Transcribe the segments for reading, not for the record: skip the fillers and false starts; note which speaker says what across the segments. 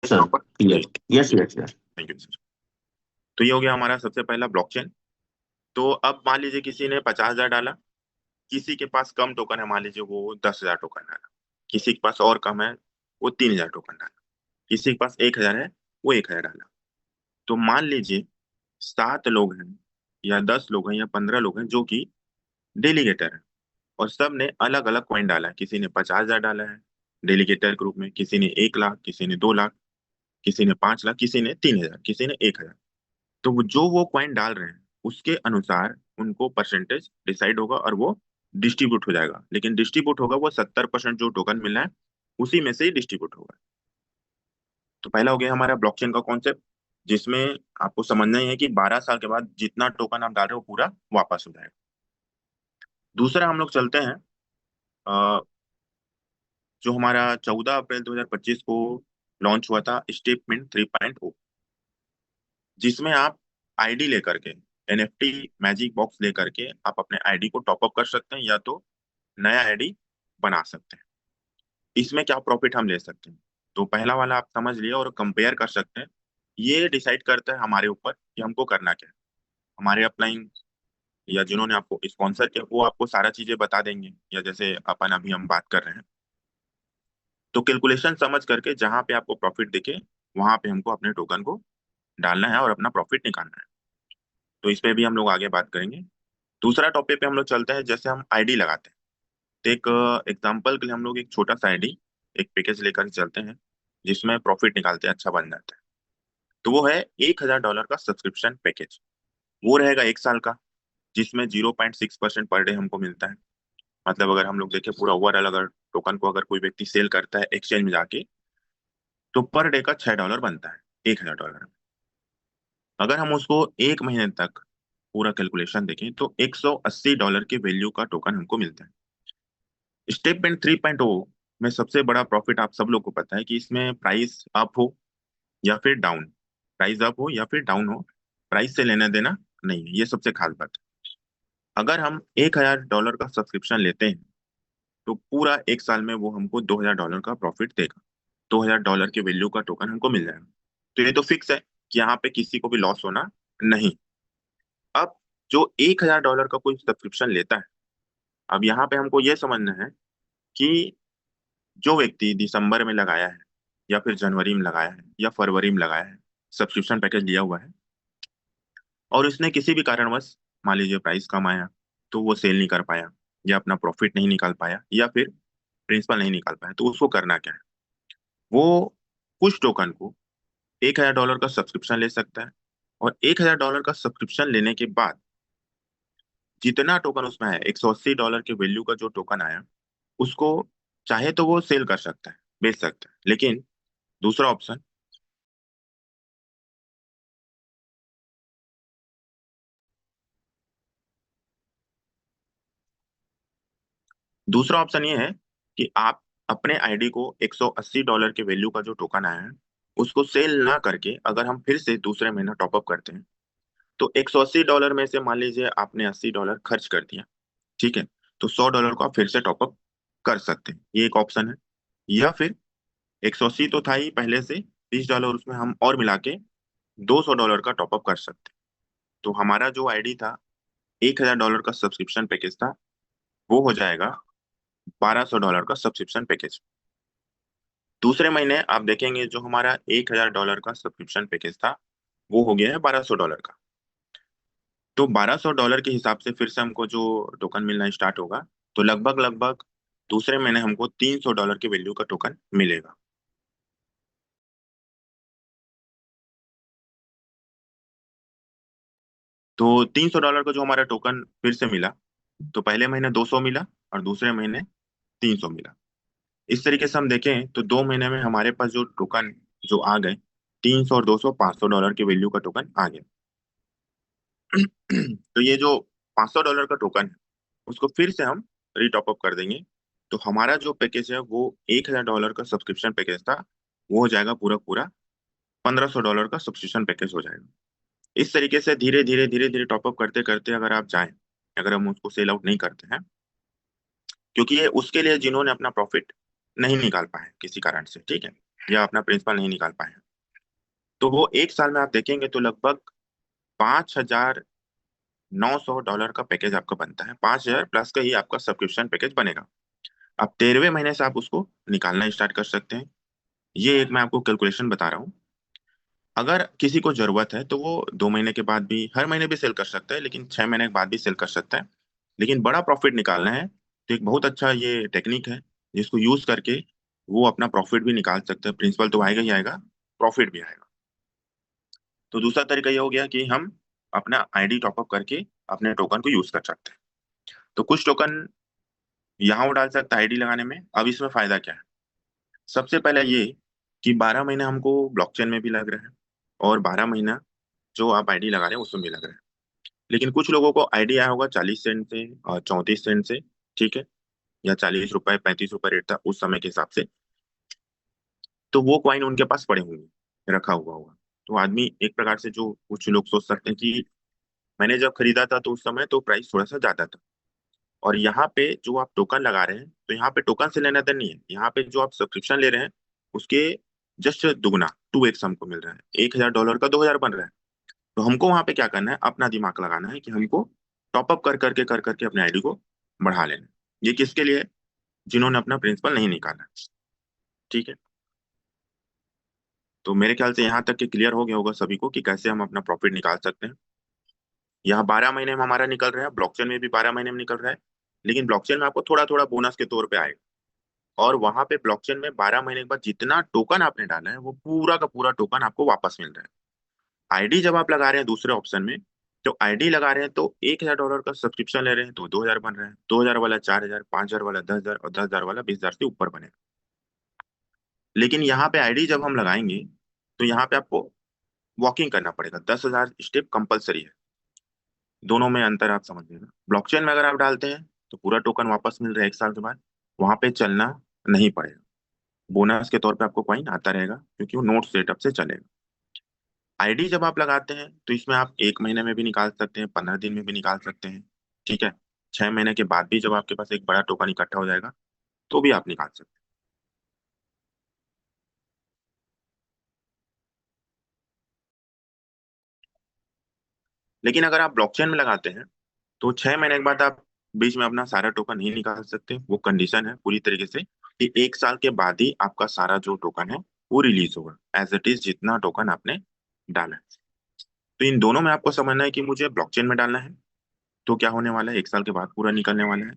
Speaker 1: Sir
Speaker 2: proper.
Speaker 1: Clear.
Speaker 2: जी,
Speaker 1: yes yes yes.
Speaker 2: Thank you sir. तो ये हो गया हमारा सबसे पहला ब्लॉकचेन। तो अब मान लीजिए किसी ने 50,000 डाला, किसी के पास कम टोकन है, मान लीजिए वो 10,000 टोकन डाला, किसी के पास और कम है, वो 3,000 टोकन डाला, किसी के पास 1,000 है, वो 1,000 डाला। तो मान लीजिए 7 लोग हैं या 10 लोग हैं या 15 लोग हैं जो कि डेलीगेटर हैं, और सब ने अलग अलग कॉइन डाला है। किसी ने 50,000 डाला है डेलीगेटर के रूप में, किसी ने 1 लाख, किसी ने 2 लाख, किसी ने 5 लाख, किसी ने 3,000, किसी ने 1,000। तो जो वो कॉइन डाल रहे हैं उसके अनुसार उनको परसेंटेज डिसाइड होगा और वो डिस्ट्रीब्यूट हो जाएगा। लेकिन डिस्ट्रीब्यूट होगा वो 70% जो टोकन मिला है उसी में से ही डिस्ट्रीब्यूट होगा। तो पहला हो गया हमारा ब्लॉकचेन का कॉन्सेप्ट, जिसमें आपको समझना ही है कि 12 साल के बाद जितना टोकन आप डाल रहे हो पूरा वापस हो जाएगा। दूसरा हम लोग चलते हैं, अ, जो हमारा 14 अप्रैल 2025 को लॉन्च हुआ था स्टेटमेंट 3.0, जिसमें आप आईडी लेकर के, एनएफटी मैजिक बॉक्स लेकर के आप अपने आईडी को टॉपअप कर सकते हैं या तो नया आईडी बना सकते हैं। इसमें क्या प्रॉफिट हम ले सकते हैं, तो पहला वाला आप समझ लिए और कंपेयर कर सकते हैं। ये डिसाइड करता है हमारे ऊपर कि हमको करना क्या है। हमारे अपलाइन या जिन्होंने आपको स्पॉन्सर किया वो आपको सारा चीजें बता देंगे, या जैसे अपन अभी हम बात कर रहे हैं। तो कैलकुलेशन समझ करके जहां पे आपको प्रॉफिट दिखे वहां पे हमको अपने टोकन को डालना है और अपना प्रॉफिट निकालना है। तो इस पे भी हम लोग आगे बात करेंगे। दूसरा टॉपिक पे हम लोग चलते हैं, जैसे हम आईडी लगाते हैं। तो एक एग्जांपल के लिए हम लोग एक छोटा सा आईडी, एक पैकेज लेकर चलते हैं जिसमें प्रॉफिट निकालते हैं, अच्छा बन जाता है। तो वो है $1,000 का सब्सक्रिप्शन पैकेज। वो रहेगा 1 साल का, जिसमें 0.6% पर डे हमको मिलता है। मतलब अगर हम लोग देखें पूरा ओवरऑल, अगर टोकन को अगर कोई व्यक्ति सेल करता है एक्सचेंज में जाके, तो पर डे का $6 बनता है $1,000। अगर हम उसको 1 महीने तक पूरा कैलकुलेशन देखें तो $180 के वैल्यू का टोकन हमको मिलता है। स्टेप एंड 3.0 में सबसे बड़ा प्रॉफिट आप सब लोग को पता है कि इसमें प्राइस अप हो या फिर डाउन, प्राइस अप हो या फिर डाउन हो, प्राइस से लेना देना नहीं है, ये सबसे खास बात है। अगर हम $1,000 का सब्सक्रिप्शन लेते हैं तो पूरा 1 साल में वो हमको $2,000 का प्रॉफिट देगा। $2,000 के वैल्यू का टोकन हमको मिल जाएगा। तो ये तो फिक्स है कि यहाँ पे किसी को भी लॉस होना नहीं। अब जो $1,000 का कोई सब्सक्रिप्शन लेता है, अब यहाँ पे हमको ये समझना है कि जो व्यक्ति दिसंबर में लगाया है या फिर जनवरी में लगाया है या फरवरी में लगाया है, सब्सक्रिप्शन पैकेज लिया हुआ है, और उसने किसी भी कारणवश, मान लीजिए प्राइस कम आया तो वो सेल नहीं कर पाया, या अपना प्रॉफिट नहीं निकाल पाया, या फिर प्रिंसिपल नहीं निकाल पाया, तो उसको करना क्या है। वो कुछ टोकन को $1,000 का सब्सक्रिप्शन ले सकता है, और $1,000 का सब्सक्रिप्शन लेने के बाद जितना टोकन उसमें है, $180 के वैल्यू का जो टोकन आया, उसको चाहे तो वो सेल कर सकता है, बेच सकता है। लेकिन दूसरा ऑप्शन, दूसरा ऑप्शन ये है कि आप अपने आईडी को $180 के वैल्यू का जो टोकन आया है उसको सेल ना करके, अगर हम फिर से दूसरे महीना टॉपअप करते हैं, तो $180 में से मान लीजिए आपने $80 खर्च कर दिया, ठीक है, तो $100 को आप फिर से टॉपअप कर सकते हैं, ये एक ऑप्शन है। या फिर 180 तो था ही पहले से, $30 उसमें हम और मिला के $200 का टॉपअप कर सकते हैं। तो हमारा जो आईडी था, $1,000 का सब्सक्रिप्शन पैकेज था, वो हो जाएगा $1,200 का सब्सक्रिप्शन पैकेज। दूसरे महीने आप देखेंगे जो हमारा $1,000 का सब्सक्रिप्शन पैकेज था वो हो गया है $1,200 का। तो $1,200 के हिसाब से फिर से हमको जो टोकन मिलना स्टार्ट होगा, तो लगभग लगभग दूसरे महीने हमको $300 के वैल्यू का टोकन मिलेगा। तो $300 का जो हमारा टोकन फिर से मिला, तो पहले महीने 200 मिला और दूसरे महीने 300 मिला। इस तरीके से हम देखें तो 2 महीने में हमारे पास जो टोकन जो आ गए, 300 और 200, $500 के वैल्यू का टोकन आ गया। तो ये जो $500 का टोकन है उसको फिर से हम रीटॉप अप कर देंगे। तो हमारा जो पैकेज है वो $1,000 का सब्सक्रिप्शन पैकेज था, वो हो जाएगा पूरा पूरा $1,500 का सब्सक्रिप्शन पैकेज हो जाएगा। इस तरीके से धीरे धीरे धीरे धीरे टॉपअप करते करते अगर आप जाएं, अगर हम उसको सेल आउट नहीं करते हैं, क्योंकि ये उसके लिए जिन्होंने अपना प्रॉफिट नहीं निकाल पाए किसी कारण से, ठीक है। या अपना प्रिंसिपल नहीं निकाल पाए हैं, तो वो एक साल में आप देखेंगे तो लगभग $5,900 का पैकेज आपका बनता है। 5,000 प्लस का ही आपका सब्सक्रिप्शन पैकेज बनेगा। अब 13वें महीने से आप उसको निकालना स्टार्ट कर सकते हैं। ये एक मैं आपको कैलकुलेशन बता रहा हूँ। अगर किसी को जरूरत है तो वो 2 महीने के बाद भी, हर महीने भी सेल कर सकता है, लेकिन 6 महीने के बाद भी सेल कर सकता है। लेकिन बड़ा प्रॉफिट निकालना है तो एक बहुत अच्छा ये टेक्निक है जिसको यूज करके वो अपना प्रॉफिट भी निकाल सकते हैं। प्रिंसिपल तो आएगा ही आएगा, प्रॉफिट भी आएगा। तो दूसरा तरीका ये हो गया कि हम अपना आईडी टॉपअप करके अपने टोकन को यूज कर सकते हैं। तो कुछ टोकन यहाँ वो डाल सकता है आईडी लगाने में। अब इसमें फायदा क्या है? सबसे पहले ये कि 12 महीने हमको ब्लॉकचेन में भी लग रहे हैं, और 12 महीना जो आप आईडी लगा रहे हैं उसमें भी लग रहे हैं। लेकिन कुछ लोगों को आईडी आया होगा 40 सेंट से और 34 सेंट से, ठीक है, या 40 रुपए 35 रुपए रेट था उस समय के हिसाब से। तो वो कॉइन उनके पास पड़े होंगे, रखा हुआ होगा। तो आदमी एक प्रकार से, जो कुछ लोग सोच सकते हैं कि मैंने जब खरीदा था तो उस समय तो प्राइस थोड़ा सा ज्यादा था, और यहाँ पे जो आप टोकन लगा रहे हैं तो यहाँ पे टोकन से लेना देना नहीं है। यहाँ पे जो आप सब्सक्रिप्शन ले रहे हैं उसके जस्ट दुगना 2x हमको मिल रहा है। $1,000 का 2,000 बन रहा है। तो हमको वहां पे क्या करना है, अपना दिमाग लगाना है कि हमको टॉपअप कर करके अपने आईडी को बढ़ा लेना है। ये किसके लिए है? जिन्होंने अपना प्रिंसिपल नहीं निकाला है। ठीक है। तो मेरे ख्याल से यहाँ तक के क्लियर हो गया होगा सभी को कि कैसे हम अपना प्रॉफिट निकाल सकते हैं। यहाँ 12 महीने में हमारा निकल रहा है, ब्लॉकचेन में भी 12 महीने में निकल रहा है। लेकिन ब्लॉकचेन में आपको थोड़ा थोड़ा बोनस के तौर पे आएगा। और वहां पे ब्लॉकचेन में 12 महीने के बाद जितना टोकन आपने डाला है वो पूरा का पूरा टोकन आपको वापस मिल रहा है। आईडी जब आप लगा रहे हैं दूसरे ऑप्शन में, तो आईडी लगा रहे हैं तो $1,000 का सब्सक्रिप्शन ले रहे हैं तो 2,000 बन रहा है। 2,000 वाला 4,000, 5,000 वाला 10,000, और 10,000 वाला 20,000 से ऊपर बनेगा। लेकिन यहाँ पे आईडी जब हम लगाएंगे तो यहाँ पे आपको वॉकिंग करना पड़ेगा। 10,000 स्टेप कंपलसरी है। दोनों में अंतर आप समझ लेना। ब्लॉकचेन में अगर आप डालते हैं तो पूरा टोकन वापस मिल रहा है एक साल के बाद, वहां पे चलना नहीं पड़ेगा। बोनस के तौर पे आपको कॉइन आता रहेगा क्योंकि वो नोट सेटअप से चलेगा। आईडी जब आप लगाते हैं तो इसमें आप 1 महीने में भी निकाल सकते हैं, 15 दिन में भी निकाल सकते हैं। ठीक है। 6 महीने के बाद भी जब आपके पास एक बड़ा टोकन इकट्ठा हो जाएगा तो भी आप निकाल सकते हैं। लेकिन अगर आप ब्लॉकचेन में लगाते हैं तो 6 महीने के बाद आप बीच में अपना सारा टोकन नहीं निकाल सकते। वो कंडीशन है पूरी तरीके से कि एक साल के बाद ही आपका सारा जो टोकन है वो रिलीज होगा, एज इट इज जितना टोकन आपने डाला है। तो इन दोनों में आपको समझना है कि मुझे ब्लॉकचेन में डालना है तो क्या होने वाला है, एक साल के बाद पूरा निकलने वाला है।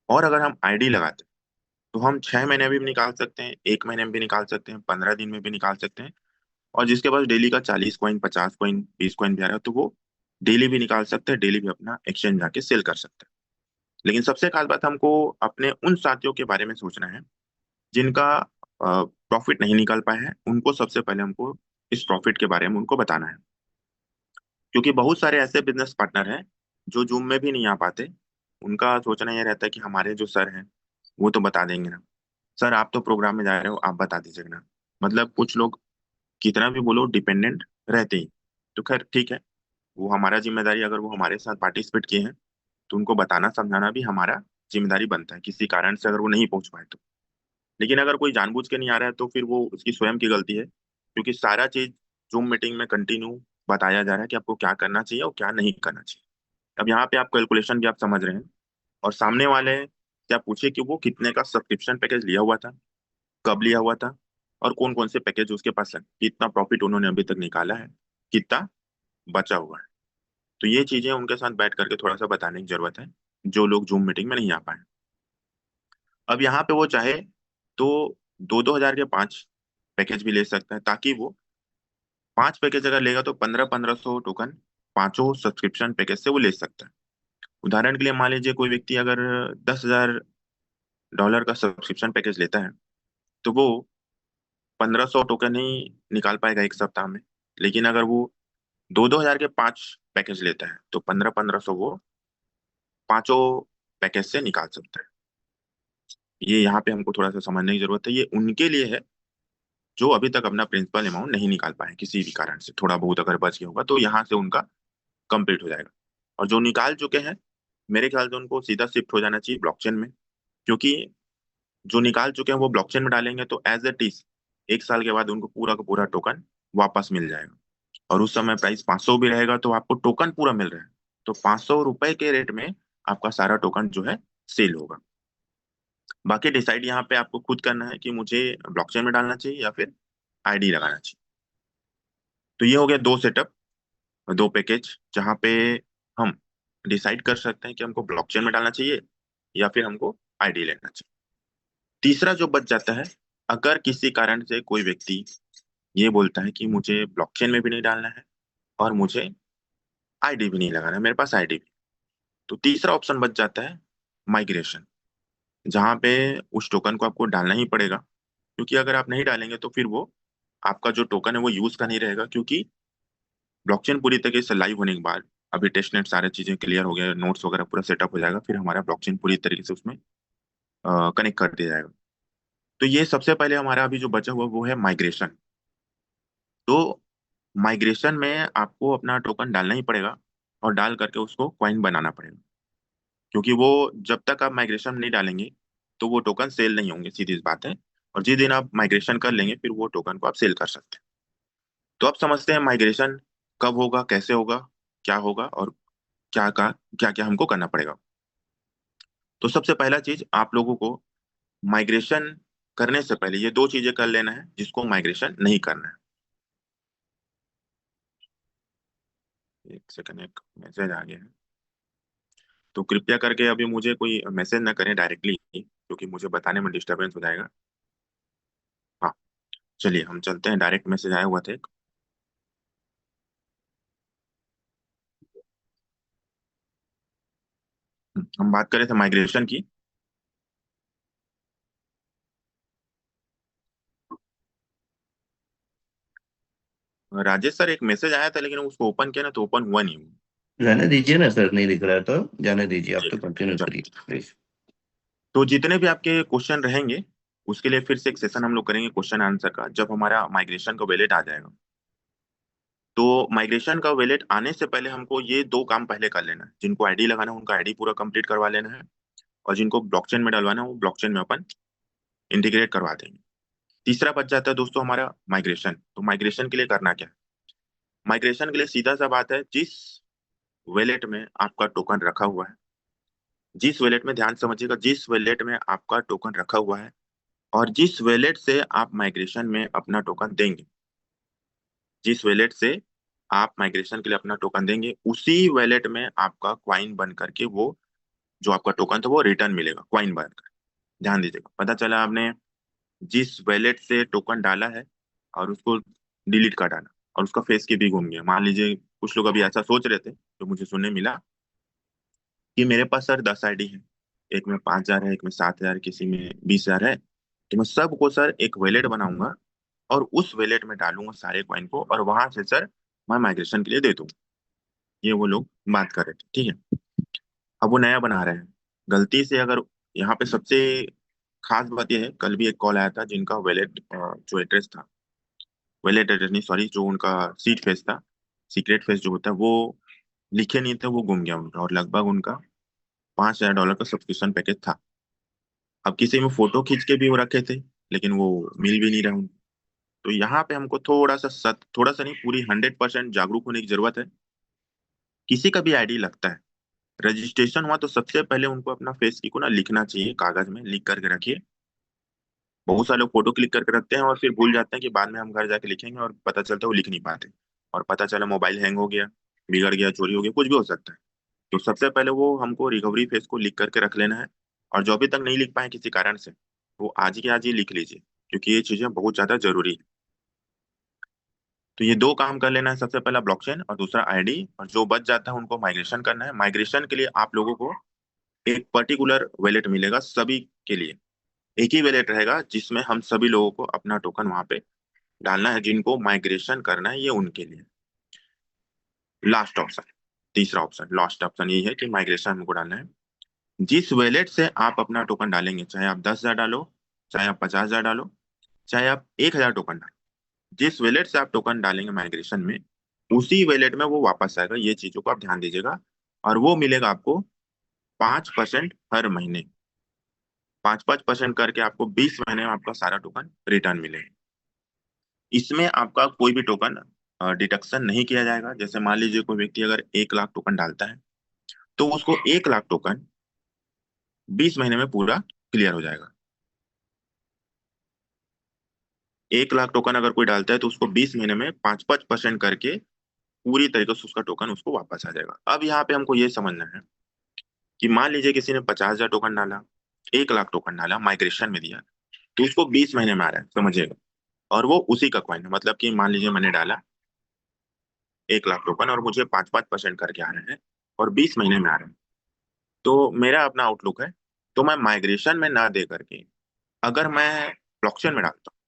Speaker 2: और अगर हम आईडी लगाते हैं तो हम 6 महीने में भी निकाल सकते हैं, 1 महीने में भी निकाल सकते हैं, 15 दिन में भी निकाल सकते हैं। और जिसके पास डेली का 40 कॉइन, 50 कॉइन, 20 कॉइन भी आ रहा है तो वो डेली भी निकाल सकते हैं, डेली भी अपना एक्सचेंज जाके सेल कर सकते हैं। लेकिन सबसे खास बात हमको अपने उन साथियों के बारे में सोचना है जिनका प्रॉफिट नहीं निकाल पाए हैं। उनको सबसे पहले हमको इस प्रॉफिट के बारे में उनको बताना है। क्योंकि बहुत सारे ऐसे बिजनेस पार्टनर हैं जो जूम में भी नहीं आ पाते। उनका सोचना ये रहता है कि हमारे जो सर हैं वो तो बता देंगे ना। सर आप तो प्रोग्राम में जा रहे हो, आप बता दीजिएगा ना। मतलब कुछ लोग कितना भी बोलो डिपेंडेंट रहते ही। तो खैर ठीक है, वो हमारा जिम्मेदारी, अगर वो हमारे साथ पार्टिसिपेट किए हैं तो उनको बताना समझाना भी हमारा जिम्मेदारी बनता है, किसी कारण से अगर वो नहीं पहुंच पाए तो। लेकिन अगर कोई जानबूझ के नहीं आ रहा है तो फिर वो उसकी स्वयं की गलती है, क्योंकि सारा चीज जूम मीटिंग में कंटिन्यू बताया जा रहा है कि आपको क्या करना चाहिए और क्या नहीं करना चाहिए। अब यहाँ पे आप कैलकुलेशन भी आप समझ रहे हैं, और सामने वाले क्या पूछे कि वो कितने का सब्सक्रिप्शन पैकेज लिया हुआ था, कब लिया हुआ था, और कौन कौन से पैकेज उसके पास है, कितना प्रॉफिट उन्होंने अभी तक निकाला है, कितना बचा हुआ है। तो ये चीजें उनके साथ बैठ करके थोड़ा सा बताने की जरूरत है, जो लोग जूम मीटिंग में नहीं आ पाए। अब यहाँ पे वो चाहे तो 2-2 हजार के 5 पैकेज भी ले सकता है, ताकि वो 5 पैकेज अगर लेगा तो 1500-1500 टोकन पांचों सब्सक्रिप्शन पैकेज से वो ले सकता है। उदाहरण के लिए मान लीजिए कोई व्यक्ति अगर $10,000 का सब्सक्रिप्शन पैकेज लेता है तो वो 1,500 टोकन ही निकाल पाएगा एक सप्ताह में। लेकिन अगर वो 2-2 हजार के 5 पैकेज लेता है तो 1500-1500 वो पांचों पैकेज से निकाल सकता है। ये यहाँ पे हमको थोड़ा सा समझने की जरूरत है। ये उनके लिए है जो अभी तक अपना प्रिंसिपल अमाउंट नहीं निकाल पाए किसी भी कारण से, थोड़ा बहुत अगर बच गया होगा तो यहाँ से उनका कंप्लीट हो जाएगा। और जो निकाल चुके हैं, मेरे ख्याल से उनको सीधा शिफ्ट हो जाना चाहिए ब्लॉकचेन में। क्योंकि जो निकाल चुके हैं वो ब्लॉकचेन में डालेंगे तो एज इट इज 1 साल के बाद उनको पूरा का पूरा टोकन वापस मिल जाएगा। और उस समय प्राइस 500 भी रहेगा तो आपको टोकन पूरा मिल रहा है। तो 500 रुपए के रेट में आपका सारा टोकन जो है सेल होगा। बाकी डिसाइड यहाँ पे आपको खुद करना है कि मुझे ब्लॉकचेन में डालना चाहिए या फिर आईडी लगाना चाहिए। तो ये हो गया दो सेटअप, दो पैकेज, जहाँ पे हम डिसाइड कर सकते हैं कि हमको ब्लॉकचेन में डालना चाहिए या फिर हमको आईडी लेना चाहिए। तीसरा जो बच जाता है, अगर किसी कारण से कोई व्यक्ति ये बोलता है कि मुझे ब्लॉकचेन में भी नहीं डालना है और मुझे आईडी भी नहीं लगाना है, मेरे पास आईडी भी, तो तीसरा ऑप्शन बच जाता है माइग्रेशन, जहाँ पे उस टोकन को आपको डालना ही पड़ेगा। क्योंकि अगर आप नहीं डालेंगे तो फिर वो आपका जो टोकन है वो यूज का नहीं रहेगा। क्योंकि ब्लॉकचेन पूरी तरीके से लाइव होने के बाद, अभी टेस्टनेट सारी चीजें क्लियर हो गया, नोट्स वगैरह पूरा सेटअप हो जाएगा, फिर हमारा ब्लॉकचेन पूरी तरीके से उसमें कनेक्ट कर दिया जाएगा। तो ये सबसे पहले हमारा अभी जो बचा हुआ वो है माइग्रेशन। तो माइग्रेशन में आपको अपना टोकन डालना ही पड़ेगा और डाल करके उसको क्वाइन बनाना पड़ेगा। क्योंकि वो जब तक आप माइग्रेशन नहीं डालेंगे तो वो टोकन सेल नहीं होंगे, सीधी सी बात है। और जिस दिन आप माइग्रेशन कर लेंगे फिर वो टोकन को आप सेल कर सकते हैं। तो अब समझते हैं माइग्रेशन कब होगा, कैसे होगा, क्या होगा और क्या क्या हमको करना पड़ेगा। तो सबसे पहला चीज, आप लोगों को माइग्रेशन करने से पहले ये दो चीजें कर लेना है जिसको माइग्रेशन नहीं करना है। एक सेकंड, एक मैसेज आ गया है। तो कृपया करके अभी मुझे कोई मैसेज ना करें डायरेक्टली, क्योंकि मुझे बताने में डिस्टरबेंस हो जाएगा। हाँ, चलिए हम चलते हैं, डायरेक्ट मैसेज आया हुआ था एक। हम बात कर रहे थे माइग्रेशन की। राजेश सर, एक मैसेज आया था लेकिन उसको ओपन किया ना तो ओपन हुआ नहीं।
Speaker 1: रहने दीजिए ना सर, नहीं दिख रहा है तो जाने दीजिए, आप
Speaker 2: जी,
Speaker 1: तो कंटिन्यू
Speaker 2: चल।
Speaker 1: करिए प्लीज।
Speaker 2: तो जितने भी आपके क्वेश्चन रहेंगे उसके लिए फिर से एक सेशन हम लोग करेंगे क्वेश्चन आंसर का, जब हमारा माइग्रेशन का वैलेट आ जाएगा। तो माइग्रेशन का वैलेट आने से पहले हमको ये दो काम पहले कर लेना है। जिनको आईडी लगाना है उनका आईडी पूरा कंप्लीट करवा लेना है, और जिनको ब्लॉकचेन में डलवाना है वो ब्लॉकचेन में अपन इंटीग्रेट करवा देंगे। तीसरा बच जाता है दोस्तों हमारा माइग्रेशन। तो माइग्रेशन के लिए करना क्या है? माइग्रेशन के लिए सीधा सा बात है, जिस वैलेट में आपका टोकन रखा हुआ है, जिस वैलेट में, ध्यान समझिएगा, जिस वैलेट में आपका टोकन रखा हुआ है और जिस वैलेट से आप माइग्रेशन में अपना टोकन देंगे, जिस वैलेट से आप माइग्रेशन के लिए अपना टोकन देंगे, उसी वैलेट में आपका क्वाइन बन करके वो जो आपका टोकन था वो रिटर्न मिलेगा क्वाइन बनकर। ध्यान दीजिएगा, पता चला आपने जिस वैलेट से टोकन डाला है और उसको डिलीट कर डाला और उसका फेस के भी घूम गया। मान लीजिए कुछ लोग अभी ऐसा सोच रहे थे, तो मुझे सुनने मिला कि मेरे पास सर 10 आईडी है, एक में 5,000 है, एक में 7,000, किसी में 20,000 है। तो मैं सबको सर एक वैलेट बनाऊंगा और उस वैलेट में डालूंगा सारे कॉइन को, और वहां से सर मैं माइग्रेशन के लिए दे दूंगा। ये वो लोग बात कर रहे थे, ठीक है। अब वो नया बना रहे हैं गलती से। अगर यहाँ पे सबसे खास बात यह है, कल भी एक कॉल आया था जिनका वैलेट जो एड्रेस था, वैलेट एड्रेस नहीं सॉरी, जो उनका सीट फेस था, सीक्रेट फेस जो होता है, वो लिखे नहीं थे, वो गुम गया उनका, और लगभग उनका $5,000 का सब्सक्रिप्शन पैकेज था। अब किसी में फोटो खींच के भी वो रखे थे लेकिन वो मिल भी नहीं रहा उनको। तो यहाँ पे हमको थोड़ा सा नहीं, पूरी 100% जागरूक होने की जरूरत है। किसी का भी आईडी लगता है, रजिस्ट्रेशन हुआ तो सबसे पहले उनको अपना फेस की को ना लिखना चाहिए, कागज में लिख करके रखिए। बहुत सारे लोग फोटो क्लिक करके रखते हैं और फिर भूल जाते हैं कि बाद में हम घर जाके लिखेंगे, और पता चलता है वो लिख नहीं पाते, और पता चला मोबाइल हैंग हो गया, बिगड़ गया, चोरी हो गया, कुछ भी हो सकता है। तो सबसे पहले वो हमको रिकवरी फेस को लिख करके रख लेना है। और जो अभी तक नहीं लिख पाए किसी कारण से, वो आज के आज ही लिख लीजिए, क्योंकि ये चीजें बहुत ज्यादा जरूरी है। तो ये दो काम कर लेना है, सबसे पहला ब्लॉकचेन और दूसरा आईडी, और जो बच जाता है उनको माइग्रेशन करना है। माइग्रेशन के लिए आप लोगों को एक पर्टिकुलर वैलेट मिलेगा सभी के लिए, एक ही वैलेट रहेगा जिसमें हम सभी लोगों को अपना टोकन वहां पे डालना है। जिनको माइग्रेशन करना है ये उनके लिए लास्ट ऑप्शन, तीसरा ऑप्शन, लास्ट ऑप्शन ये है कि माइग्रेशन हमको डालना है। जिस वैलेट से आप अपना टोकन डालेंगे, चाहे आप 10,000 डालो, चाहे आप 50,000 डालो, चाहे आप 1,000 टोकन डालो, जिस वैलेट से आप टोकन डालेंगे माइग्रेशन में, उसी वैलेट में वो वापस आएगा। ये चीजों को आप ध्यान दीजिएगा। और वो मिलेगा आपको 5% हर महीने, 5-5% करके आपको 20 महीने में आपका सारा टोकन रिटर्न मिलेगा। इसमें आपका कोई भी टोकन डिडक्शन नहीं किया जाएगा। जैसे मान लीजिए कोई व्यक्ति अगर 1 लाख टोकन डालता है तो उसको 1 लाख टोकन 20 महीने में पूरा क्लियर हो जाएगा। 1 लाख टोकन अगर कोई डालता है तो उसको 20 महीने में 5-5% करके पूरी तरीके से उसका टोकन उसको वापस आ जाएगा। अब यहाँ पे हमको ये समझना है कि मान लीजिए किसी ने 50,000 टोकन डाला, 1 लाख टोकन डाला, माइग्रेशन में दिया, तो उसको 20 महीने में आ रहा है, समझिएगा। और वो उसी का कॉइन है, मतलब कि मान लीजिए मैंने डाला 1 लाख टोकन और मुझे 5-5% करके आ रहे हैं और 20 महीने में आ रहे हैं। तो मेरा अपना आउटलुक है, तो मैं माइग्रेशन में ना दे करके अगर मैं ब्लॉकचेन में डालता हूँ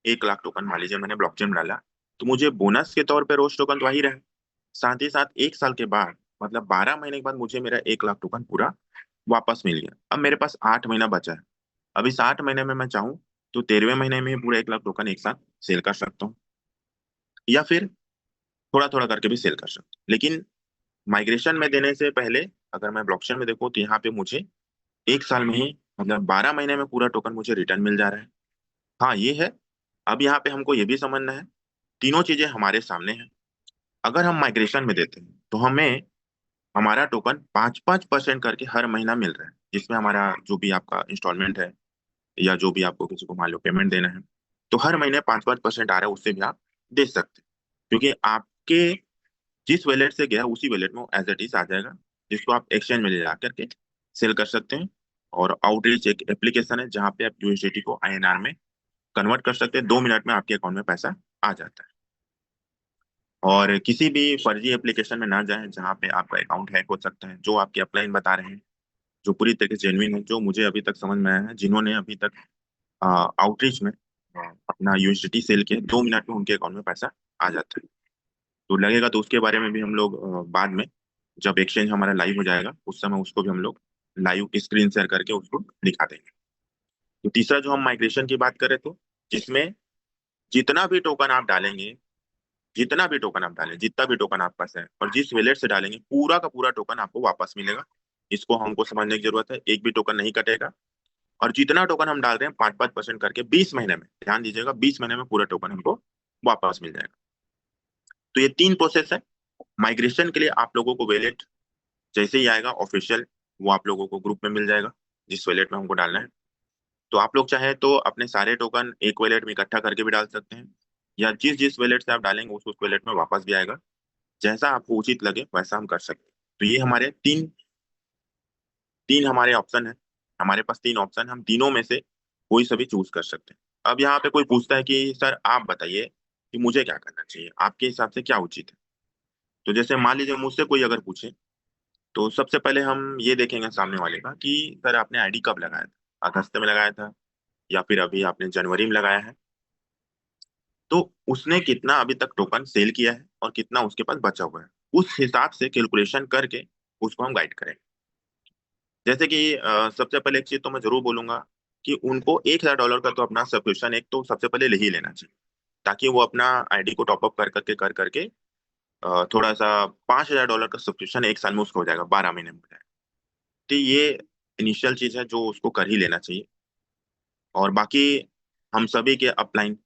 Speaker 2: 1 लाख टोकन, मान लीजिए मैंने ब्लॉकचेन में डाला, तो मुझे बोनस के तौर पे रोज टोकन तो आ ही रहा है। साथ ही साथ 1 साल के बाद, मतलब 12 महीने के बाद मुझे मेरा 1 लाख टोकन पूरा वापस मिल गया। अब मेरे पास 8 महीना बचा है। अब इस 8 महीने में मैं चाहूँ तो 13वें महीने में ही पूरा 1 लाख टोकन एक साथ सेल कर सकता हूँ, या फिर थोड़ा थोड़ा करके भी सेल कर सकता हूँ। लेकिन माइग्रेशन में देने से पहले अगर मैं ब्लॉकचेन में देखूँ तो यहाँ पे मुझे 1 साल में ही, मतलब 12 महीने में पूरा टोकन मुझे रिटर्न मिल जा रहा है। हाँ, ये है। अब यहाँ पे हमको ये भी समझना है, तीनों चीजें हमारे सामने हैं। अगर हम माइग्रेशन में देते हैं तो हमें हमारा टोकन 5-5% करके हर महीना मिल रहा है, जिसमें हमारा जो भी आपका इंस्टॉलमेंट है या जो भी आपको किसी को मान लो पेमेंट देना है, तो हर महीने 5-5% आ रहा है, उससे भी आप दे सकते हैं। क्योंकि आपके जिस वैलेट से गया उसी वैलेट में एज इट इज आ जाएगा, जिसको आप एक्सचेंज में ले जा करके सेल कर सकते हैं। और आउटरीच एक एप्लीकेशन है जहाँ पे आप यूएसडीटी को आईएनआर में कन्वर्ट कर सकते हैं। 2 मिनट में आपके अकाउंट में पैसा आ जाता है। और किसी भी फर्जी एप्लीकेशन में ना जाएं जहाँ पे आपका अकाउंट हैक हो सकता है। जो आपके अपलाइन बता रहे हैं, जो पूरी तरीके से जेन्युइन है, जो मुझे अभी तक समझ में आया है, जिन्होंने अभी तक आउटरीच में अपना यूएसडीटी सेल किया, 2 मिनट में उनके अकाउंट में पैसा आ जाता है। तो लगेगा तो उसके बारे में भी हम लोग बाद में, जब एक्सचेंज हमारा लाइव हो जाएगा उस समय उसको भी हम लोग लाइव स्क्रीन शेयर करके उसको दिखा देंगे। तो तीसरा जो हम माइग्रेशन की बात करें तो, जिसमें जितना भी टोकन आप डालेंगे, जितना भी टोकन आप डालें, जितना भी टोकन आपके पास है और जिस वैलेट से डालेंगे, पूरा का पूरा टोकन आपको वापस मिलेगा। इसको हमको समझने की जरूरत है, एक भी टोकन नहीं कटेगा। और जितना टोकन हम डाल रहे हैं 5-5% करके 20 महीने में, ध्यान दीजिएगा, 20 महीने में पूरा टोकन हमको वापस मिल जाएगा। तो ये 3 प्रोसेस है। माइग्रेशन के लिए आप लोगों को वैलेट जैसे ही आएगा ऑफिशियल, वो आप लोगों को ग्रुप में मिल जाएगा जिस वैलेट में हमको डालना है। तो आप लोग चाहे तो अपने सारे टोकन एक वैलेट में इकट्ठा करके भी डाल सकते हैं, या जिस जिस वैलेट से आप डालेंगे उस वैलेट में वापस भी आएगा। जैसा आपको उचित लगे वैसा हम कर सकते हैं। तो ये हमारे तीन तीन हमारे ऑप्शन है। हमारे पास 3 ऑप्शन है, हम तीनों में से कोई सा भी चूज कर सकते हैं। अब यहाँ पे कोई पूछता है कि सर आप बताइए कि मुझे क्या करना चाहिए, आपके हिसाब से क्या उचित है। तो जैसे मान लीजिए मुझसे कोई अगर पूछे, तो सबसे पहले हम ये देखेंगे सामने वाले का कि सर आपने आईडी कब लगाया था, अगस्त में लगाया था या फिर अभी आपने जनवरी में लगाया है। तो उसने कितना अभी तक टोकन सेल किया है और कितना उसके पास बचा हुआ है, उस हिसाब से कैलकुलेशन करके उसको हम गाइड करेंगे। जैसे कि सबसे पहले एक चीज तो मैं जरूर बोलूंगा कि उनको $1,000 का तो अपना सब्सक्रिप्शन एक तो सबसे पहले ले ही लेना चाहिए, ताकि वो अपना आईडी को टॉपअप कर करके थोड़ा सा $5,000 का सब्सक्रिप्शन एक साल में उसका हो जाएगा, 12 महीने में हो जाएगा। तो ये इनिशियल चीज है जो उसको कर ही लेना चाहिए। और बाकी हम सभी के अपलाइन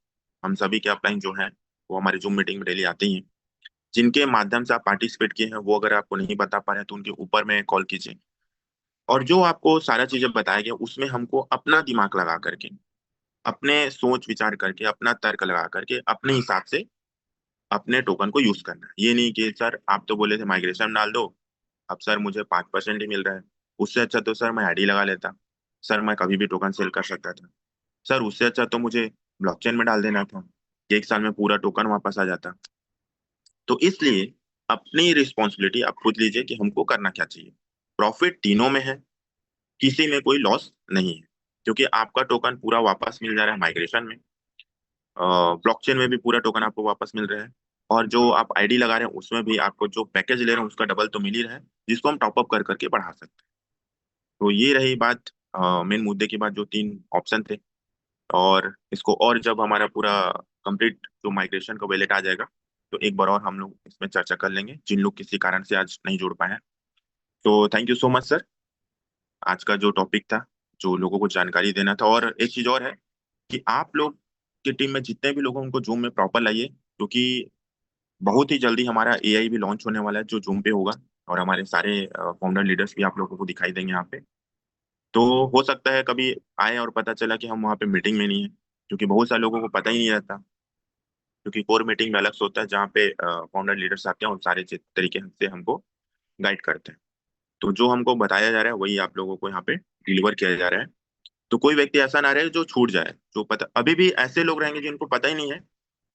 Speaker 2: हम सभी के अपलाइन जो है वो हमारी जूम मीटिंग में डेली आते ही हैं। जिनके माध्यम से आप पार्टिसिपेट किए हैं वो अगर आपको नहीं बता पा रहे हैं तो उनके ऊपर में कॉल कीजिए। और जो आपको सारा चीजें बताया गया उसमें हमको अपना दिमाग लगा करके, अपने सोच विचार करके, अपना तर्क लगा करके, अपने हिसाब से अपने टोकन को यूज करना है। ये नहीं कि सर आप तो बोले थे माइग्रेशन डाल दो, अब सर मुझे 5% ही मिल रहा है, उससे अच्छा तो सर मैं आईडी लगा लेता, सर मैं कभी भी टोकन सेल कर सकता था, सर उससे अच्छा तो मुझे ब्लॉकचेन में डाल देना था, 1 साल में पूरा टोकन वापस आ जाता। तो इसलिए अपनी रिस्पॉन्सिबिलिटी आप खुद लीजिए कि हमको करना क्या चाहिए। प्रॉफिट तीनों में है, किसी में कोई लॉस नहीं है, क्योंकि आपका टोकन पूरा वापस मिल जा रहा है माइग्रेशन में, ब्लॉकचेन में भी पूरा टोकन आपको वापस मिल रहा है, और जो आप आईडी लगा रहे हैं उसमें भी आपको जो पैकेज ले रहे हैं उसका डबल तो मिल ही रहा है, जिसको हम टॉपअप कर करके बढ़ा सकते हैं। तो ये रही बात, मेन मुद्दे की बात, जो 3 ऑप्शन थे। और इसको और जब हमारा पूरा कंप्लीट जो माइग्रेशन का वैलेट आ जाएगा तो एक बार और हम लोग इसमें चर्चा कर लेंगे, जिन लोग किसी कारण से आज नहीं जुड़ पाए हैं। तो thank you so much sir. आज का जो टॉपिक था, जो लोगों को जानकारी देना था। और एक चीज और है कि आप लोग आपके टीम में जितने भी लोग हैं उनको जूम में प्रॉपर लाइए, क्योंकि बहुत ही जल्दी हमारा एआई भी लॉन्च होने वाला है जो जूम पे होगा, और हमारे सारे फाउंडर लीडर्स भी आप लोगों को दिखाई देंगे यहाँ पे। तो हो सकता है कभी आए और पता चला कि हम वहाँ पे मीटिंग में नहीं है, क्योंकि बहुत सारे लोगों को पता ही नहीं रहता, क्योंकि कोर मीटिंग में अलग से होता है जहाँ पे फाउंडर लीडर्स आते हैं और सारे तरीके से हमको गाइड करते हैं। तो जो हमको बताया जा रहा है वही आप लोगों को यहाँ पे डिलीवर किया जा रहा है। तो कोई व्यक्ति ऐसा ना रहे जो छूट जाए, जो पता, अभी भी ऐसे लोग रहेंगे जिनको पता ही नहीं है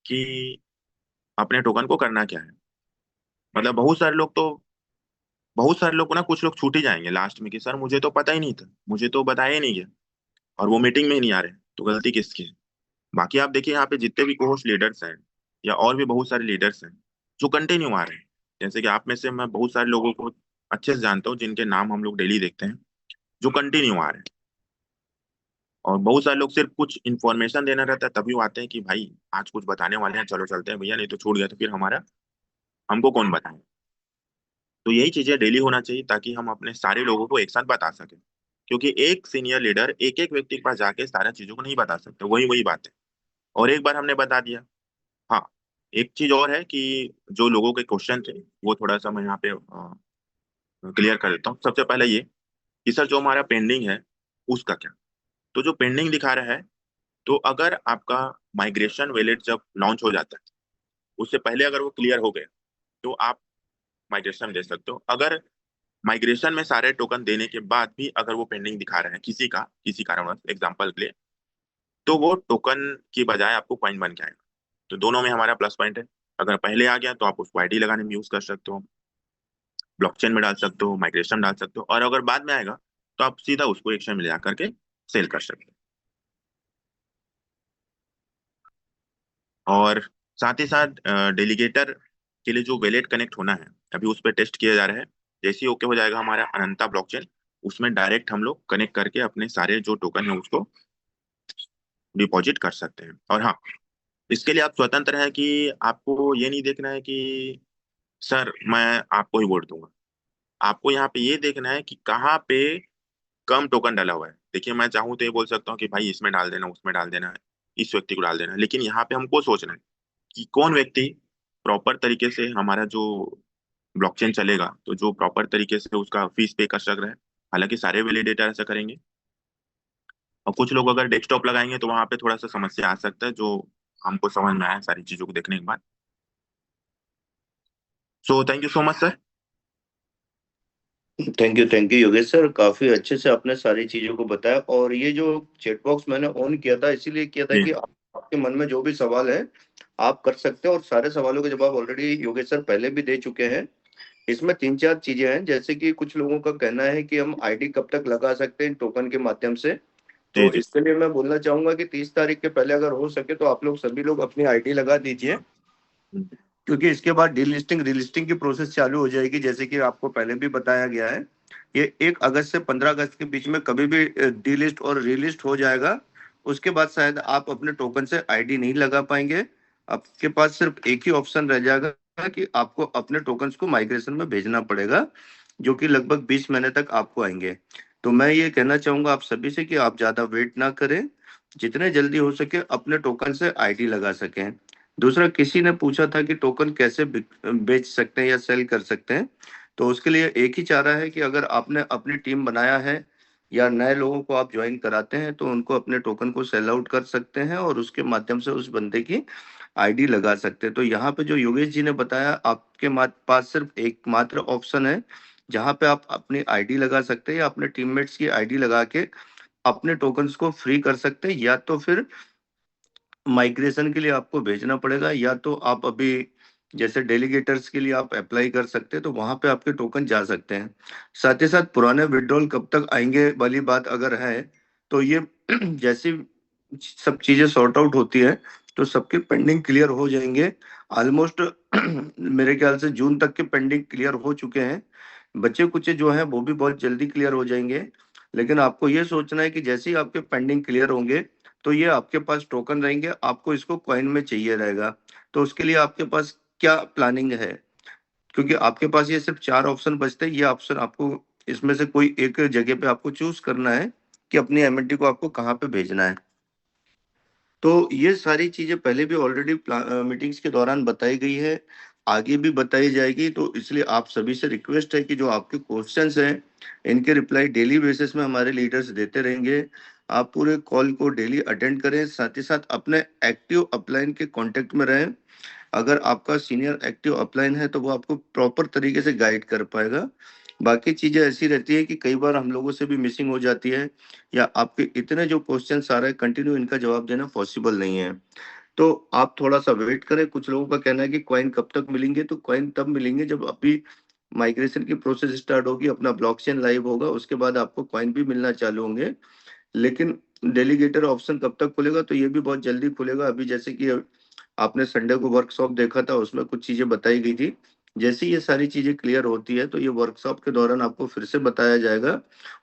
Speaker 2: कि अपने टोकन को करना क्या है। मतलब बहुत सारे लोग को ना, कुछ लोग छूट ही जाएंगे लास्ट में कि सर मुझे तो पता ही नहीं था, मुझे तो बताया ही नहीं गया, और वो मीटिंग में ही नहीं आ रहे, तो गलती किसकी है? बाकी आप देखिए यहाँ पे जितने भी कोहोस्ट लीडर्स हैं या और भी बहुत सारे लीडर्स हैं जो कंटिन्यू आ रहे हैं, जैसे कि आप में से मैं बहुत सारे लोगों को अच्छे से जानता हूँ जिनके नाम हम लोग डेली देखते हैं, जो कंटिन्यू आ रहे हैं। और बहुत सारे लोग सिर्फ कुछ इन्फॉर्मेशन देना रहता है तभी वो आते हैं कि भाई आज कुछ बताने वाले हैं, चलो चलते हैं भैया, नहीं तो छूट गया तो फिर हमारा हमको कौन बताए। तो यही चीजें डेली होना चाहिए ताकि हम अपने सारे लोगों को एक साथ बता सकें, क्योंकि एक सीनियर लीडर एक एक व्यक्ति के पास जाके सारा चीजों को नहीं बता सकते, वही वही बात है। और एक बार हमने बता दिया। हाँ, एक चीज और है कि जो लोगों के क्वेश्चन थे वो थोड़ा सा मैं यहाँ पे क्लियर कर देता हूँ। सबसे पहले ये कि सर जो हमारा पेंडिंग है उसका क्या। तो जो पेंडिंग दिखा रहा है, तो अगर आपका माइग्रेशन वैलेट जब लॉन्च हो जाता है उससे पहले अगर वो क्लियर हो गया तो आप माइग्रेशन दे सकते हो। अगर माइग्रेशन में सारे टोकन देने के बाद भी अगर वो पेंडिंग दिखा रहे हैं किसी का किसी कारणवश, एग्जांपल के लिए, तो वो टोकन की बजाय आपको पॉइंट बन के आएगा। तो दोनों में हमारा प्लस पॉइंट है। अगर पहले आ गया तो आप उसको आईडी लगाने में यूज कर सकते हो, ब्लॉकचेन में डाल सकते हो, माइग्रेशन डाल सकते हो, और अगर बाद में आएगा तो आप सीधा उसको एक्सचेंज में ले जाकर के सेल कर सकते हो। और साथ ही साथ डेलीगेटर के लिए जो वैलेट कनेक्ट होना है अभी उस पर टेस्ट किया जा रहा है। जैसे ही ओके हो जाएगा हमारा अनंता ब्लॉकचेन, उसमें डायरेक्ट हम लोग कनेक्ट करके अपने सारे जो टोकन है उसको डिपॉजिट कर सकते हैं। और हाँ, इसके लिए आप स्वतंत्र हैं कि आपको ये नहीं देखना है कि सर मैं आपको ही वोट दूंगा। आपको यहाँ पे ये देखना है कि कहाँ पे कम टोकन डाला हुआ है। देखिए मैं चाहूँ तो ये बोल सकता हूँ कि भाई इसमें डाल देना, उसमें डाल देना, इस व्यक्ति को डाल देना, लेकिन यहाँ पे हमको सोचना है कि कौन व्यक्ति प्रॉपर तरीके से हमारा जो ब्लॉकचेन चलेगा, तो जो प्रॉपर तरीके से उसका फीस पे कर सक रहा है। हालांकि सारे वैलिडेटर ऐसा करेंगे, और कुछ लोग अगर डेस्कटॉप लगाएंगे तो वहां पे थोड़ा सा समस्या आ सकता है, जो हमको समझ में आया सारी चीजों को देखने के बाद। सो thank you so much sir.
Speaker 1: Thank you Yogesh sir, काफी अच्छे से आपने सारी चीजों को बताया। और ये जो चैट बॉक्स मैंने ऑन किया था इसीलिए किया था
Speaker 2: जी
Speaker 1: कि आपके मन में जो भी सवाल है आप कर सकते हैं, और सारे सवालों के जवाब ऑलरेडी योगेश सर पहले भी दे चुके हैं। इसमें तीन चार चीजें हैं, जैसे कि कुछ लोगों का कहना है कि हम आईडी कब तक लगा सकते हैं टोकन के माध्यम से।
Speaker 2: जी
Speaker 1: तो
Speaker 2: जी।
Speaker 1: इसके लिए मैं बोलना चाहूंगा कि 30 तारीख के पहले अगर हो सके तो आप लोग सभी लोग अपनी आईडी लगा दीजिए,
Speaker 2: हम्म,
Speaker 1: क्योंकि इसके बाद डीलिस्टिंग रीलिस्टिंग की प्रोसेस चालू हो जाएगी। जैसे कि आपको पहले भी बताया गया है, ये 1 अगस्त से 15 अगस्त के बीच में कभी भी डीलिस्ट और रीलिस्ट हो जाएगा। उसके बाद शायद आप अपने टोकन से आईडी नहीं लगा पाएंगे। आपके पास सिर्फ एक ही ऑप्शन रह जाएगा कि आपको अपने टोकन्स को माइग्रेशन में भेजना पड़ेगा, जो कि लगभग 20 महीने तक आपको आएंगे। तो मैं ये कहना चाहूंगा आप सभी से कि आप ज्यादा वेट ना करें, जितने जल्दी हो सके अपने टोकन से आईडी लगा सकें। दूसरा, किसी ने पूछा था कि टोकन कैसे बेच सकते हैं या सेल कर सकते हैं। तो उसके लिए एक ही चारा है कि अगर आपने अपनी टीम बनाया है या नए लोगों को आप ज्वाइन कराते हैं तो उनको अपने टोकन को सेल आउट कर सकते हैं और उसके माध्यम से उस बंदे की आईडी लगा सकते हैं। तो यहाँ पे जो योगेश जी ने बताया, आपके पास सिर्फ एकमात्र ऑप्शन है जहाँ पे आप अपनी आईडी लगा सकते हैं या अपने टीममेट्स की आईडी लगा के अपने टोकन्स को फ्री कर सकते हैं, या तो फिर माइग्रेशन के लिए आपको भेजना पड़ेगा, या तो आप अभी जैसे डेलीगेटर्स के लिए आप अप्लाई कर सकते हैं तो वहां पे आपके टोकन जा सकते हैं। साथ ही साथ पुराने विड्रॉल कब तक आएंगे वाली बात अगर है तो ये जैसी सब चीजें सॉर्ट आउट होती है तो सबके पेंडिंग क्लियर हो जाएंगे। ऑलमोस्ट मेरे ख्याल से जून तक के पेंडिंग क्लियर हो चुके हैं। बच्चे कुछ जो हैं वो भी बहुत जल्दी क्लियर हो जाएंगे। लेकिन आपको ये सोचना है कि जैसे ही आपके पेंडिंग क्लियर होंगे तो ये आपके पास टोकन रहेंगे, आपको इसको कॉइन में चाहिए रहेगा। तो उसके लिए आपके पास क्या प्लानिंग है, क्योंकि आपके पास ये सिर्फ 4 ऑप्शन बचते हैं। ये ऑप्शन आपको इसमें से कोई एक जगह पे आपको चूज करना है कि अपनी एमएनटी को आपको कहाँ पे भेजना है। तो ये सारी चीजें पहले भी ऑलरेडी मीटिंग्स के दौरान बताई गई है, आगे भी बताई जाएगी। तो इसलिए आप सभी से रिक्वेस्ट है कि जो आपके क्वेश्चंस हैं इनके रिप्लाई डेली बेसिस में हमारे लीडर्स देते रहेंगे। आप पूरे कॉल को डेली अटेंड करें, साथ ही साथ अपने एक्टिव अपलाइन के कांटेक्ट में रहें। अगर आपका सीनियर एक्टिव अपलाइन है तो वो आपको प्रॉपर तरीके से गाइड कर पाएगा। बाकी चीजें ऐसी रहती है कि कई बार हम लोगों से भी मिसिंग हो जाती है, या आपके इतने जो क्वेश्चन आ रहे हैं कंटिन्यू इनका जवाब देना पॉसिबल नहीं है। तो आप थोड़ा सा वेट करें। कुछ लोगों का कहना है कि कॉइन कब तक मिलेंगे, तो कॉइन तब मिलेंगे जब अभी माइग्रेशन की प्रोसेस स्टार्ट होगी, अपना ब्लॉकचेन लाइव होगा, उसके बाद आपको कॉइन भी मिलना चालू होंगे। लेकिन डेलीगेटर ऑप्शन कब तक खुलेगा, तो ये भी बहुत जल्दी खुलेगा। अभी जैसे कि आपने संडे को वर्कशॉप देखा था, उसमें कुछ चीजें बताई गई थी। जैसे ये सारी चीजें क्लियर होती है तो ये वर्कशॉप के दौरान आपको फिर से बताया जाएगा,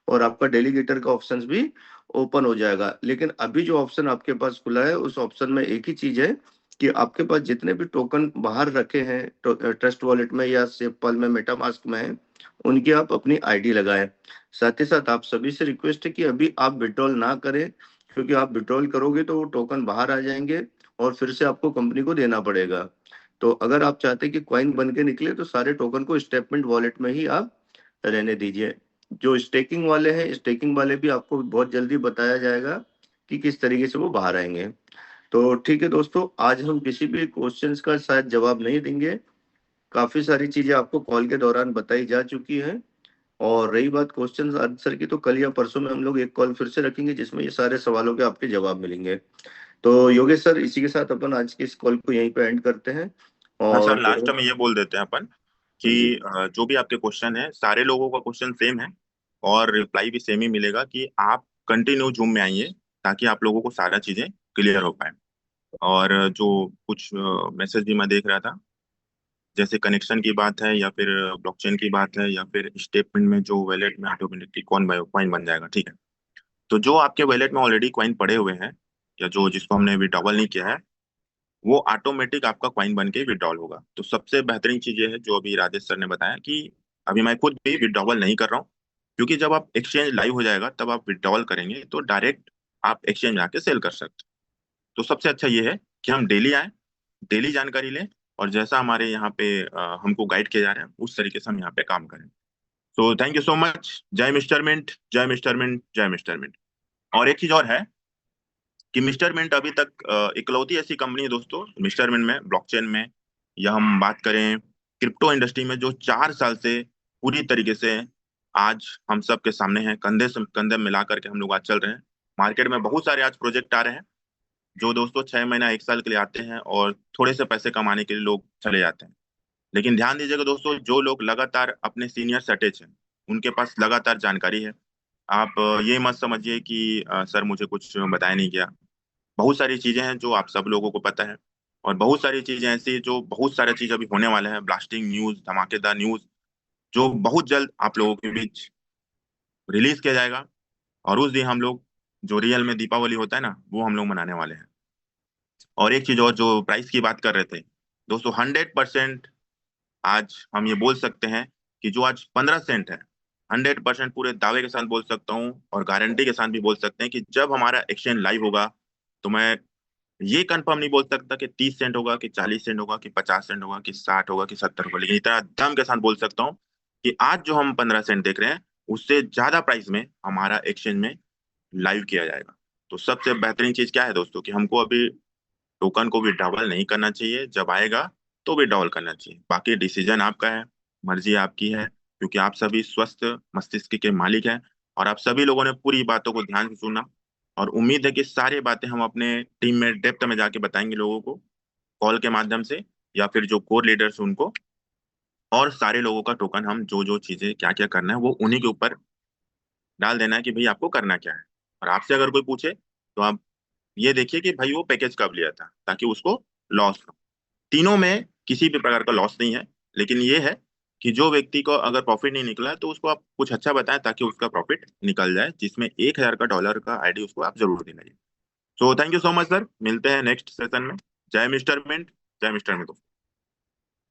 Speaker 1: और आपका डेलीगेटर का ऑप्शंस भी ओपन हो जाएगा। लेकिन अभी जो ऑप्शन आपके पास खुला है उस ऑप्शन में एक ही चीज है कि आपके पास जितने भी टोकन बाहर रखे हैं ट्रस्ट वॉलेट में या सेफपाल में, मेटामास्क में है, उनकी आप अपनी आईडी लगाएं। साथ ही साथ आप सभी से रिक्वेस्ट है कि अभी आप विड्रॉल ना करें, क्योंकि आप विड्रॉल करोगे तो वो टोकन बाहर आ जाएंगे और फिर से आपको कंपनी को देना पड़ेगा। तो अगर आप चाहते हैं कि क्वाइन बन के निकले तो सारे टोकन को स्टेटमेंट वॉलेट में ही आप रहने दीजिए। जो स्टेकिंग वाले हैं, स्टेकिंग वाले भी आपको बहुत जल्दी बताया जाएगा कि किस तरीके से वो बाहर आएंगे। तो ठीक है दोस्तों, आज हम किसी भी क्वेश्चंस का शायद जवाब नहीं देंगे। काफी सारी चीजें आपको कॉल के दौरान बताई जा चुकी हैं। और रही बात क्वेश्चंस आंसर की, तो कल या परसों में हम लोग एक कॉल फिर से रखेंगे जिसमें ये सारे सवालों के आपके जवाब मिलेंगे। तो योगेश सर, इसी के साथ अपन आज की इस कॉल को यहीं पे एंड करते हैं।
Speaker 2: हाँ सर,
Speaker 1: और
Speaker 2: लास्ट में ये बोल देते हैं अपन कि
Speaker 1: जी
Speaker 2: जो भी आपके क्वेश्चन है सारे लोगों का क्वेश्चन सेम है और रिप्लाई भी सेम ही मिलेगा कि आप कंटिन्यू जूम में आइए ताकि आप लोगों को सारा चीजें क्लियर हो पाए। और जो कुछ मैसेज भी मैं देख रहा था, जैसे कनेक्शन की बात है या फिर ब्लॉकचेन की बात है या फिर स्टेटमेंट में जो वैलेट में ऑटोमेटिकली कॉइन बन जाएगा, ठीक है। तो जो आपके वैलेट में ऑलरेडी कॉइन पड़े हुए हैं या जो जिसको हमने विड्रॉवल नहीं किया है, वो ऑटोमेटिक आपका कॉइन बन के विड्रॉल होगा। तो सबसे बेहतरीन चीज ये है जो अभी राजेश सर ने बताया कि अभी मैं खुद भी विड्रॉवल नहीं कर रहा हूँ, क्योंकि जब आप एक्सचेंज लाइव हो जाएगा तब आप विड्रॉवल करेंगे तो डायरेक्ट आप एक्सचेंज में आके सेल कर सकते हैं। तो सबसे अच्छा ये है कि हम डेली आए, डेली जानकारी लें, और जैसा हमारे यहाँ पे हमको गाइड किया जा रहा है उस तरीके से हम यहाँ पे काम करें। तो थैंक यू सो मच। जय मिस्टर मिंट, जय मिस्टर मिंट, जय मिस्टर मिंट। और एक चीज और है कि मिस्टर मिंट अभी तक इकलौती ऐसी कंपनी है दोस्तों, मिस्टर मिंट में ब्लॉकचेन में, या हम बात करें क्रिप्टो इंडस्ट्री में, जो 4 साल से पूरी तरीके से आज हम सब के सामने हैं, कंधे से कंधे मिला करके हम लोग आज चल रहे हैं। मार्केट में बहुत सारे आज प्रोजेक्ट आ रहे हैं जो दोस्तों 6 महीना 1 साल के लिए आते हैं और थोड़े से पैसे कमाने के लिए लोग चले जाते हैं। लेकिन ध्यान दीजिएगा दोस्तों, जो लोग लगातार अपने सीनियर से अटैच हैं उनके पास लगातार जानकारी है। आप ये मत समझिए कि सर मुझे कुछ बताया नहीं गया। बहुत सारी चीजें हैं जो आप सब लोगों को पता है, और बहुत सारी चीजें ऐसी जो बहुत सारी चीज अभी होने वाले हैं, ब्लास्टिंग न्यूज, धमाकेदार न्यूज, जो बहुत जल्द आप लोगों के बीच रिलीज किया जाएगा। और उस दिन हम लोग जो रियल में दीपावली होता है ना, वो हम लोग मनाने वाले हैं। और एक चीज और, जो प्राइस की बात कर रहे थे दोस्तों, 100% आज हम ये बोल सकते हैं कि जो आज 15 सेंट है, 100% पूरे दावे के साथ बोल सकता हूँ और गारंटी के साथ भी बोल सकते हैं कि जब हमारा एक्सचेंज लाइव होगा तो मैं ये कंफर्म नहीं बोल सकता कि 30 सेंट होगा कि 40 सेंट होगा कि 50 सेंट होगा कि 60 होगा कि 70 होगा, लेकिन इतना दम के साथ बोल सकता हूँ कि आज जो हम 15 सेंट देख रहे हैं उससे ज्यादा प्राइस में हमारा एक्सचेंज में लाइव किया जाएगा। तो सबसे बेहतरीन चीज क्या है दोस्तों कि हमको अभी टोकन को विड्रॉवल नहीं करना चाहिए, जब आएगा तो विड्रॉवल करना चाहिए। बाकी डिसीजन आपका है, मर्जी आपकी है, क्योंकि आप सभी स्वस्थ मस्तिष्क के मालिक हैं और आप सभी लोगों ने पूरी बातों को ध्यान से सुना। और उम्मीद है कि सारी बातें हम अपने टीम में डेप्थ में जाके बताएंगे लोगों को, कॉल के माध्यम से या फिर जो कोर लीडर्स उनको। और सारे लोगों का टोकन हम जो जो चीजें क्या क्या करना है वो उन्हीं के ऊपर डाल देना है कि भाई आपको करना क्या है। और आपसे अगर कोई पूछे तो आप ये देखिए कि भाई वो पैकेज कब लिया था, ताकि उसको लॉस हो। तीनों में किसी भी प्रकार का लॉस नहीं है, लेकिन ये है कि जो व्यक्ति को अगर प्रॉफिट नहीं निकला है तो उसको आप कुछ अच्छा बताएं ताकि उसका प्रॉफिट निकल जाए, जिसमें 1,000 का डॉलर का आईडी उसको आप जरूर दिलाइए। So thank you so much sir, मिलते हैं नेक्स्ट सेशन में। जय मिस्टर मिंट, जय मिस्टर मिंट।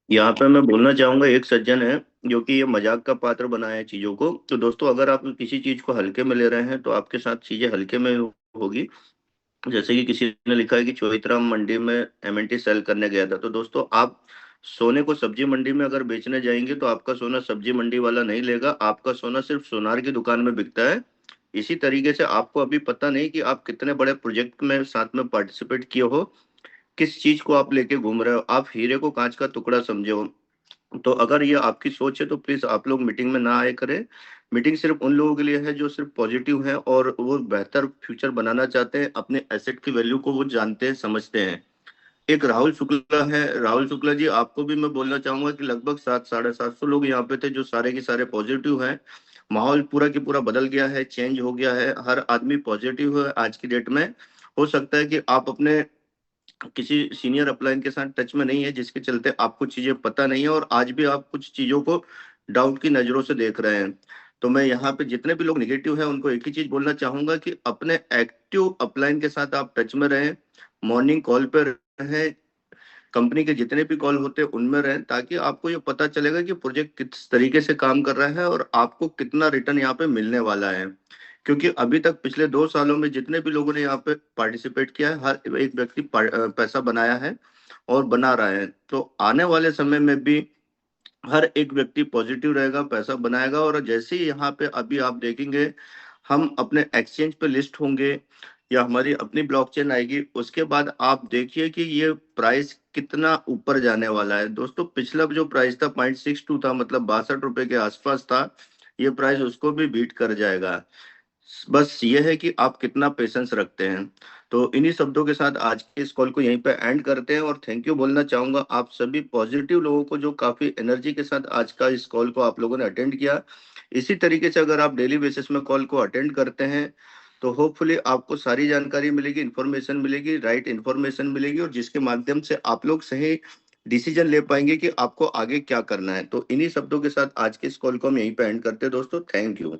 Speaker 1: यहाँ पे मैं बोलना चाहूंगा, एक सज्जन है जो कि ये मजाक का पात्र बनाया है चीजों को। तो दोस्तों, अगर आप किसी चीज को हल्के में ले रहे हैं तो आपके साथ चीजें हल्के में होगी। जैसे कि किसी ने लिखा है कि चौइथरा मंडी में एमएनटी सेल करने गया था। तो दोस्तों, आप सोने को सब्जी मंडी में अगर बेचने जाएंगे तो आपका सोना सब्जी मंडी वाला नहीं लेगा, आपका सोना सिर्फ सोनार की दुकान में बिकता है। इसी तरीके से आपको अभी पता नहीं कि आप कितने बड़े प्रोजेक्ट में साथ में पार्टिसिपेट किए हो, किस चीज को आप लेके घूम रहे हो, आप हीरे को कांच का टुकड़ा समझे हो। तो अगर ये आपकी सोच है तो प्लीज आप लोग मीटिंग में ना आए करें। मीटिंग सिर्फ उन लोगों के लिए है जो सिर्फ पॉजिटिव हैं और वो बेहतर फ्यूचर बनाना चाहते हैं, अपने एसेट की वैल्यू को वो जानते हैं, समझते हैं। एक राहुल शुक्ला है, राहुल शुक्ला जी, आपको भी मैं बोलना चाहूंगा कि लगभग 700-750 लोग यहाँ पे थे जो सारे के सारे पॉजिटिव हैं। माहौल पूरा की पूरा बदल गया है, चेंज हो गया है, हर आदमी पॉजिटिव है आज की डेट में। हो सकता है कि आप अपने किसी सीनियर अपलाइन के साथ टच में नहीं है, जिसके चलते आपको चीजें पता नहीं है और आज भी आप कुछ चीजों को डाउट की नजरों से देख रहे हैं। तो मैं यहाँ पे जितने भी लोग निगेटिव है उनको एक ही चीज बोलना चाहूंगा कि अपने एक्टिव अपलाइन के साथ आप टच में रहें, मॉर्निंग कॉल पे रहें, कंपनी के जितने भी कॉल होते हैं उनमें रहें, ताकि आपको ये पता चलेगा कि प्रोजेक्ट किस तरीके से काम कर रहा है और आपको कितना रिटर्न यहाँ पे मिलने वाला है। क्योंकि अभी तक पिछले 2 सालों में जितने भी लोगों ने यहाँ पे पार्टिसिपेट किया है, हर एक व्यक्ति पैसा बनाया है और बना रहा है। तो आने वाले समय में भी हर एक व्यक्ति पॉजिटिव रहेगा, पैसा बनाएगा। और जैसे ही यहाँ पे अभी आप देखेंगे हम अपने एक्सचेंज पे लिस्ट होंगे या हमारी अपनी ब्लॉकचेन आएगी, उसके बाद आप देखिए कि ये प्राइस कितना ऊपर जाने वाला है। दोस्तों, पिछला जो प्राइस था 0.62 था, मतलब 62 रुपए के आसपास था, ये प्राइस उसको भी बीट कर जाएगा। बस ये है कि आप कितना पेशेंस रखते हैं। तो इन्हीं शब्दों के साथ आज के इस कॉल को यहीं पे एंड करते हैं और थैंक यू बोलना चाहूंगा आप सभी पॉजिटिव लोगों को जो काफी एनर्जी के साथ आज का इस कॉल को आप लोगों ने अटेंड किया। इसी तरीके से अगर आप डेली बेसिस में कॉल को अटेंड करते हैं तो होपफुली आपको सारी जानकारी मिलेगी, इन्फॉर्मेशन मिलेगी, राइट इन्फॉर्मेशन मिलेगी, और जिसके माध्यम से आप लोग सही डिसीजन ले पाएंगे कि आपको आगे क्या करना है। तो इन्हीं शब्दों के साथ आज के इस कॉल को हम यहीं पे एंड करते हैं दोस्तों। Thank you.